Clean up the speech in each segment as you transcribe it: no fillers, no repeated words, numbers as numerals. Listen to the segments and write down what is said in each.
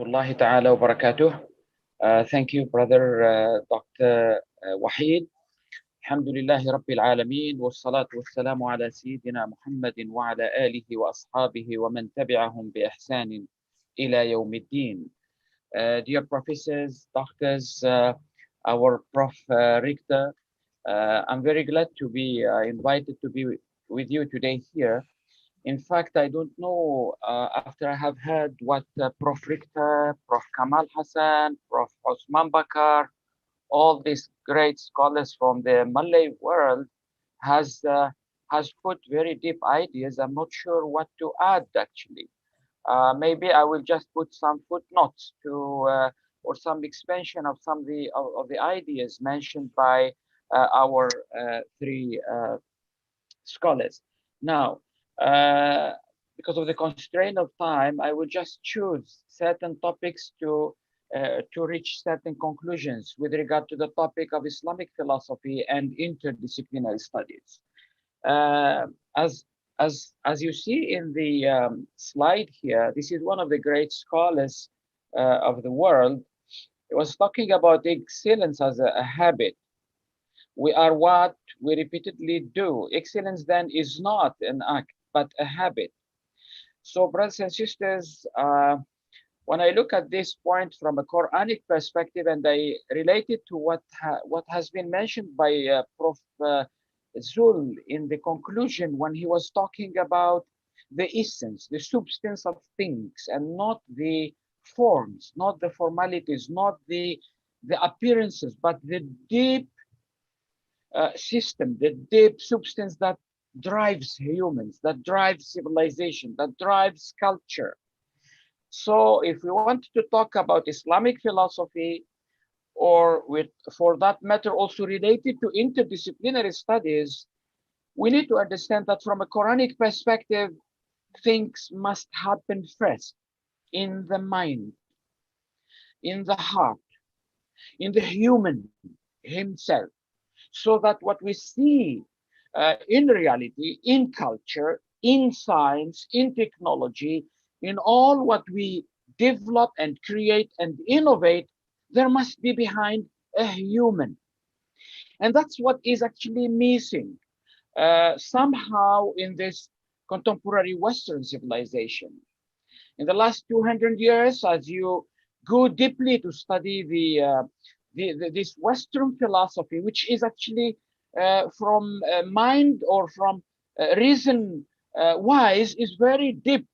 rahmatullahi ta'ala wa barakatuh. Thank you, brother Dr. Wahid. Alhamdulillahi Rabbil Alameen. Wassalatu wassalamu ala Sayyidina Muhammadin wa ala alihi wa ashabihi wa man tabi'ahum bi ihsanin ila yawmiddin. Dear professors, doctors, our Prof. Richter, I'm very glad to be invited to be with you today here. In fact, I don't know, after I have heard what Prof. Richter, Prof. Kamal Hassan, Prof. Osman Bakar, all these great scholars from the Malay world has put very deep ideas. I'm not sure what to add actually. Maybe I will just put some footnotes to or some expansion of some of the ideas mentioned by our three scholars. Now, because of the constraint of time, I will just choose certain topics to reach certain conclusions with regard to the topic of Islamic philosophy and interdisciplinary studies. As you see in the slide here, this is one of the great scholars of the world. He was talking about excellence as a habit. We are what we repeatedly do. Excellence then is not an act, but a habit. So, brothers and sisters, when I look at this point from a Quranic perspective, and I relate it to what has been mentioned by Prof. Zul in the conclusion when he was talking about the essence, the substance of things, and not the forms, not the formalities, not the appearances, but the deep system, the deep substance that drives humans, that drives civilization, that drives culture. So if we want to talk about Islamic philosophy, or for that matter also related to interdisciplinary studies, we need to understand that from a Quranic perspective, things must happen first in the mind, in the heart, in the human himself, so that what we see in reality, in culture, in science, in technology, in all what we develop and create and innovate, there must be behind a human. And that's what is actually missing somehow in this contemporary Western civilization. In the last 200 years, as you go deeply to study this Western philosophy, which is actually from mind or from reason wise, is very deep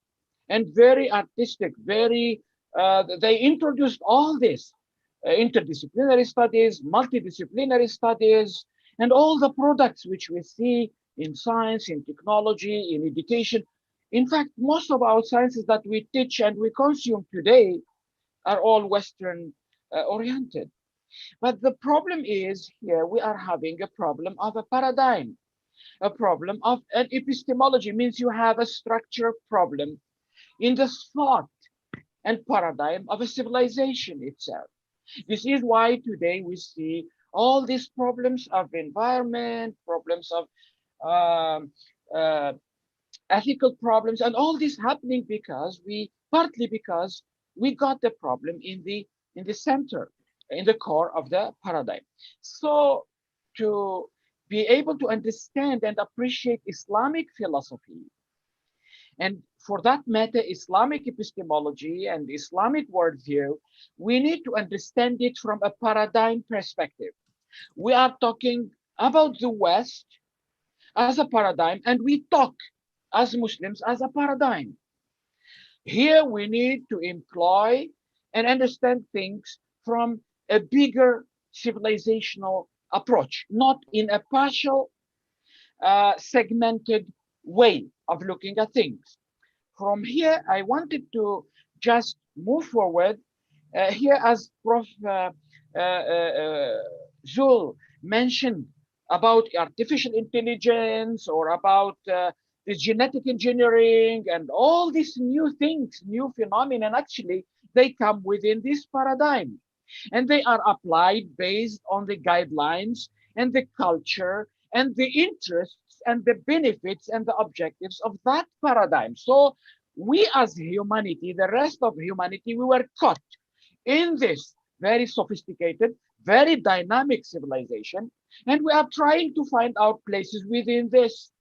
and very artistic, very, they introduced all this interdisciplinary studies, multidisciplinary studies, and all the products which we see in science, in technology, in education. In fact, most of our sciences that we teach and we consume today are all Western oriented. But the problem is here we are having a problem of a paradigm, a problem of an epistemology, means you have a structure problem in the thought and paradigm of a civilization itself. This is why today we see all these problems of environment, problems of ethical problems, and all this happening partly because we got the problem in the center, in the core of the paradigm. So to be able to understand and appreciate Islamic philosophy, and for that matter, Islamic epistemology and Islamic worldview, we need to understand it from a paradigm perspective. We are talking about the West as a paradigm, and we talk as Muslims as a paradigm. Here we need to employ and understand things from a bigger civilizational approach, not in a partial, segmented way of looking at things. From here, I wanted to just move forward. Here, as Prof. Zul mentioned about artificial intelligence or about the genetic engineering and all these new things, new phenomena, actually, they come within this paradigm. And they are applied based on the guidelines and the culture and the interests and the benefits and the objectives of that paradigm. So we as humanity, the rest of humanity, we were caught in this very sophisticated, very dynamic civilization, and we are trying to find out places within this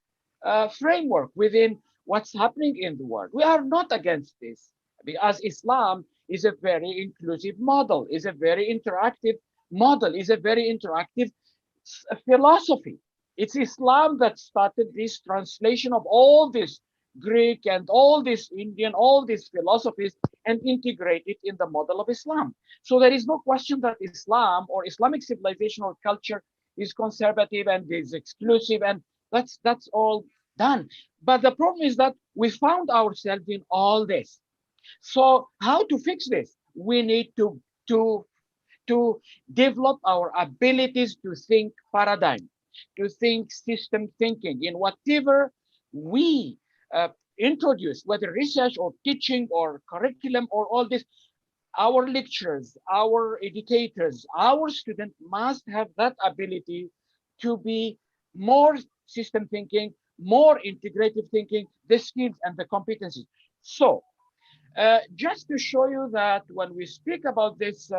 framework, within what's happening in the world. We are not against this, because Islam is a very inclusive model, is a very interactive model, is a very interactive philosophy. It's Islam that started this translation of all this Greek and all this Indian, all these philosophies, and integrate it in the model of Islam. So there is no question that Islam or Islamic civilization or culture is conservative and is exclusive, and that's all done. But the problem is that we found ourselves in all this. So how to fix this? We need to develop our abilities to think paradigm, to think system thinking in whatever we introduce, whether research or teaching or curriculum or all this. Our lecturers, our educators, our students must have that ability to be more system thinking, more integrative thinking, the skills and the competencies. So just to show you that when we speak about this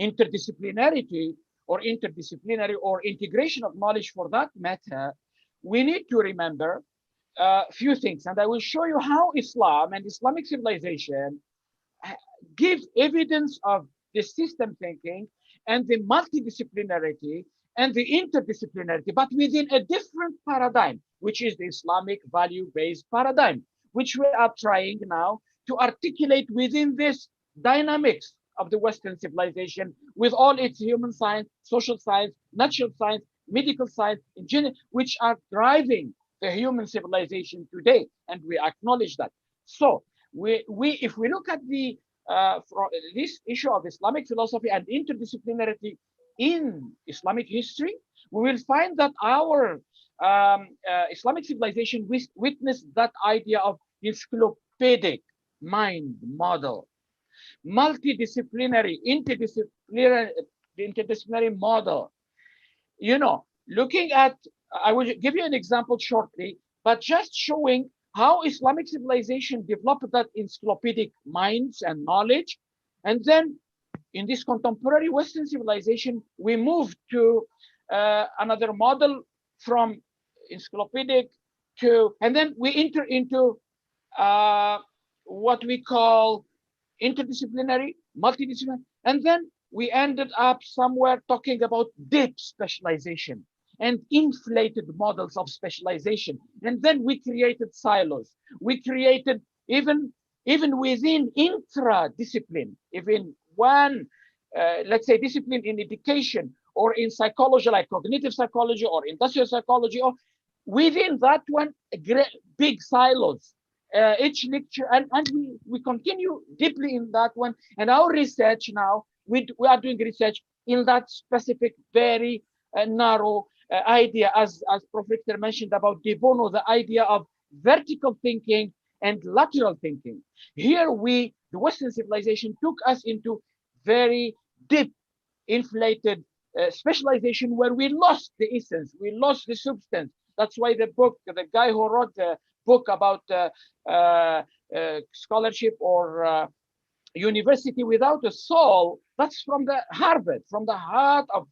interdisciplinarity or integration of knowledge for that matter, we need to remember a few things. And I will show you how Islam and Islamic civilization give evidence of the system thinking and the multidisciplinarity and the interdisciplinarity, but within a different paradigm, which is the Islamic value-based paradigm, which we are trying now to articulate within this dynamics of the Western civilization with all its human science, social science, natural science, medical science, which are driving the human civilization today, and we acknowledge that. So if we look at the this issue of Islamic philosophy and interdisciplinarity in Islamic history, we will find that our Islamic civilization witnessed that idea of encyclopedic mind model, multidisciplinary, interdisciplinary model. You know, looking at, I will give you an example shortly, but just showing how Islamic civilization developed that encyclopedic minds and knowledge. And then in this contemporary Western civilization, we moved to another model from encyclopedic to, and then we enter into what we call interdisciplinary, multidisciplinary, and then we ended up somewhere talking about deep specialization and inflated models of specialization. And then we created silos. We created even within intra-discipline, even one, let's say, discipline in education or in psychology, like cognitive psychology or industrial psychology, or within that one, big silos. Each lecture, and we continue deeply in that one. And our research now, we are doing research in that specific, very narrow idea, as Prof. Richter mentioned about De Bono, the idea of vertical thinking and lateral thinking. Here the Western civilization took us into very deep, inflated specialization where we lost the essence, we lost the substance. That's why the guy who wrote the book about scholarship or university without a soul, that's from the Harvard, from the heart of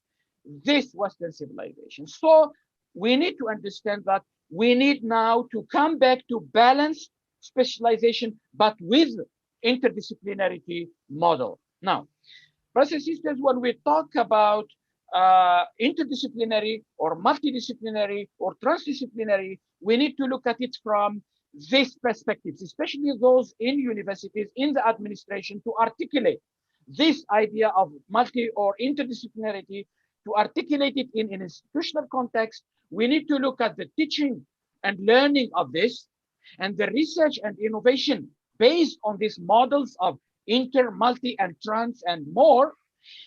this Western civilization. So we need to understand that we need now to come back to balanced specialization, but with interdisciplinarity model. Now, brothers and sisters, when we talk about interdisciplinary or multidisciplinary or transdisciplinary, we need to look at it from these perspectives, especially those in universities, in the administration, to articulate this idea of multi or interdisciplinarity, to articulate it in an institutional context. We need to look at the teaching and learning of this and the research and innovation based on these models of inter, multi, and trans and more.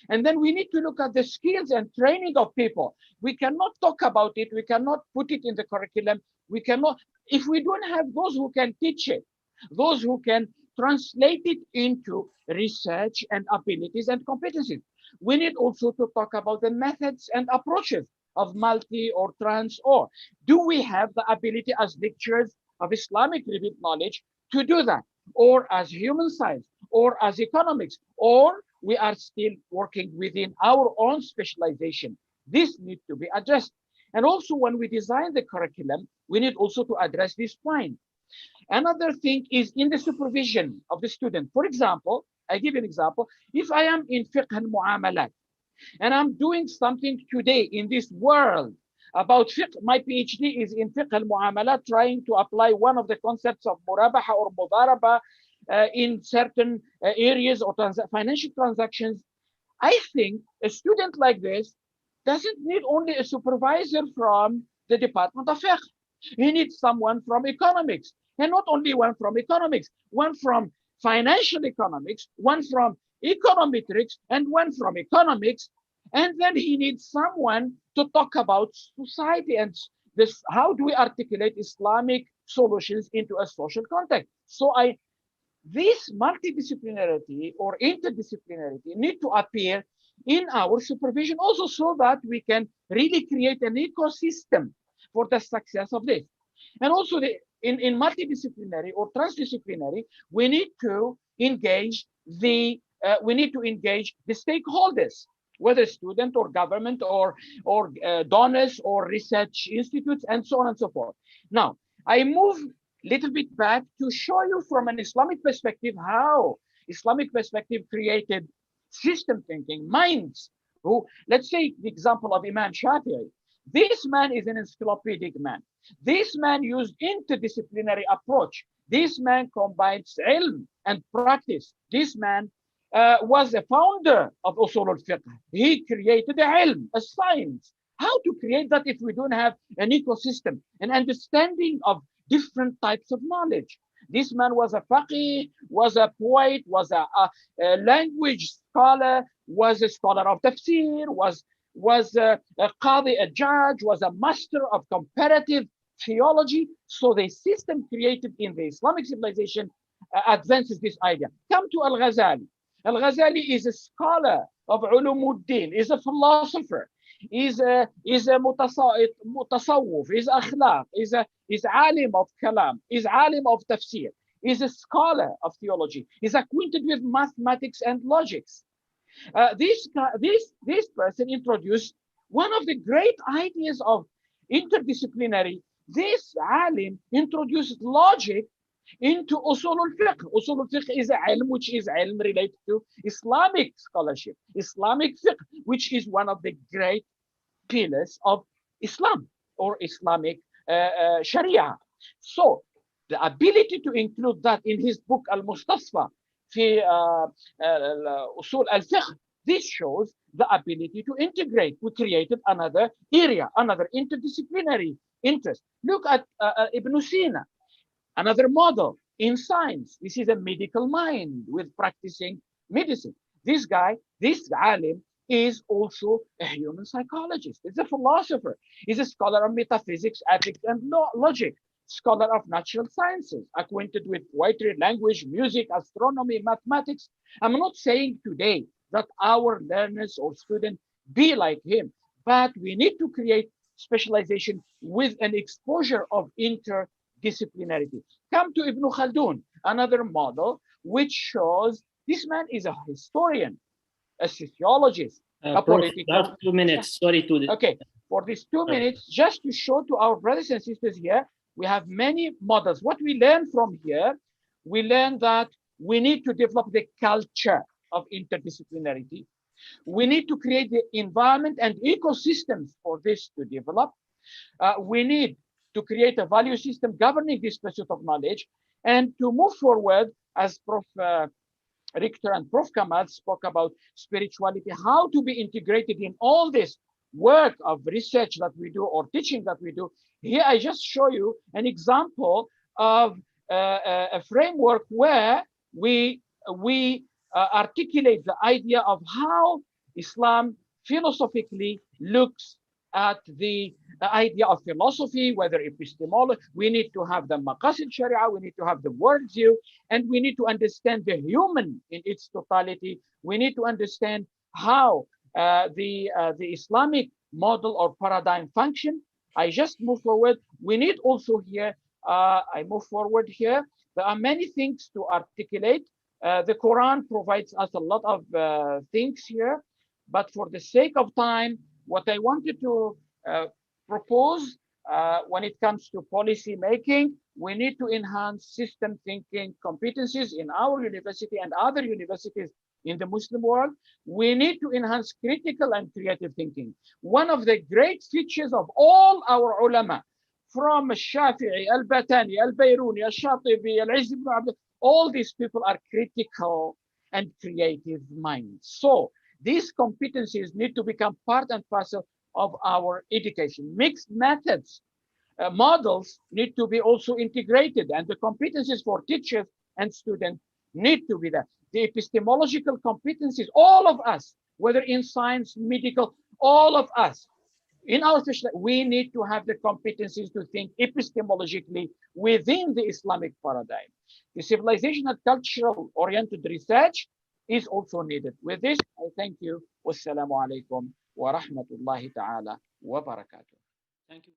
And then we need to look at the skills and training of people. We cannot talk about it. We cannot put it in the curriculum. We cannot, if we don't have those who can teach it, those who can translate it into research and abilities and competencies. We need also to talk about the methods and approaches of multi or trans, or do we have the ability as lecturers, of Islamic religious knowledge to do that, or as human science, or as economics, or we are still working within our own specialization. This needs to be addressed. And also when we design the curriculum, we need also to address this point. Another thing is in the supervision of the student. For example, I give you an example. If I am in fiqh al-mu'amalat and I'm doing something today in this world about fiqh, my PhD is in fiqh al-mu'amalat, trying to apply one of the concepts of murabaha or mudaraba in certain areas or financial transactions. I think a student like this doesn't need only a supervisor from the Department of Fiqh. He needs someone from economics, and not only one from economics, one from financial economics, one from econometrics, and one from economics. And then he needs someone to talk about society and this, how do we articulate Islamic solutions into a social context. So this multidisciplinarity or interdisciplinarity need to appear in our supervision also, so that we can really create an ecosystem for the success of this. And also in multidisciplinary or transdisciplinary, we need to engage the stakeholders, whether student or government or donors or research institutes and so on and so forth. Now, I move a little bit back to show you from an Islamic perspective how Islamic perspective created system thinking minds. Who, let's take the example of Imam Shafi'i. This man is an encyclopedic man. This man used interdisciplinary approach. This man combines ilm and practice. This man was a founder of Usul al-Fiqh. He created ilm, a science. How to create that if we don't have an ecosystem, an understanding of different types of knowledge? This man was a faqih, was a poet, was a language scholar, was a scholar of tafsir, was a qadi, a judge, was a master of comparative theology. So the system created in the Islamic civilization advances this idea. Come to Al-Ghazali. Al-Ghazali is a scholar of ulumuddin, is a philosopher, is a mutasawwif, is akhlaq, is alim of kalam, is alim of tafsir, is a scholar of theology, is acquainted with mathematics and logics. This person introduced one of the great ideas of interdisciplinary. This alim introduced logic into Usul al-Fiqh. Usul al-Fiqh is a ilm which is ilm related to Islamic scholarship, Islamic fiqh, which is one of the great pillars of Islam or Islamic Sharia. So the ability to include that in his book Al-Mustasfa في Usul al-Fiqh, this shows the ability to integrate. We created another area, another interdisciplinary interest. Look at Ibn Sina, another model in science. This is a medical mind with practicing medicine. This guy, this alim, is also a human psychologist. He's a philosopher. He's a scholar of metaphysics, ethics, and logic. Scholar of natural sciences, acquainted with poetry, language, music, astronomy, mathematics. I'm not saying today that our learners or students be like him, but we need to create specialization with an exposure of interdisciplinarity. Come to Ibn Khaldun, another model which shows this man is a historian, a sociologist, a political. 2 minutes. Sorry to. Okay, for these 2 minutes, just to show to our brothers and sisters here, we have many models. What we learn from here, we learn that we need to develop the culture of interdisciplinarity. We need to create the environment and ecosystems for this to develop. We need to create a value system governing this pursuit of knowledge, and to move forward, as Prof. Richter and Prof. Kamal spoke about spirituality, how to be integrated in all this work of research that we do or teaching that we do. Here I just show you an example of a framework where we articulate the idea of how Islam philosophically looks at the idea of philosophy, whether epistemology. We need to have the maqasid sharia, we need to have the worldview, and we need to understand the human in its totality. We need to understand how the Islamic model or paradigm function. I just move forward. We need also here I move forward here. There are many things to articulate. The Quran provides us a lot of things here, but for the sake of time, what I wanted to propose when it comes to policy making, we need to enhance system thinking competencies in our university and other universities in the Muslim world. We need to enhance critical and creative thinking. One of the great features of all our ulama, from Shafi'i, Al-Batani, Al-Bayruni, Al-Shatibi, Al-Izz ibn Abd, all these people are critical and creative minds. So these competencies need to become part and parcel of our education. Mixed methods models need to be also integrated, and the competencies for teachers and students need to be there. The epistemological competencies, all of us, whether in science, medical, all of us, in our special, we need to have the competencies to think epistemologically within the Islamic paradigm. The civilization and cultural oriented research is also needed. With this, I thank you. Wassalamu alaikum wa rahmatullahi ta'ala wa barakatuh. Thank you.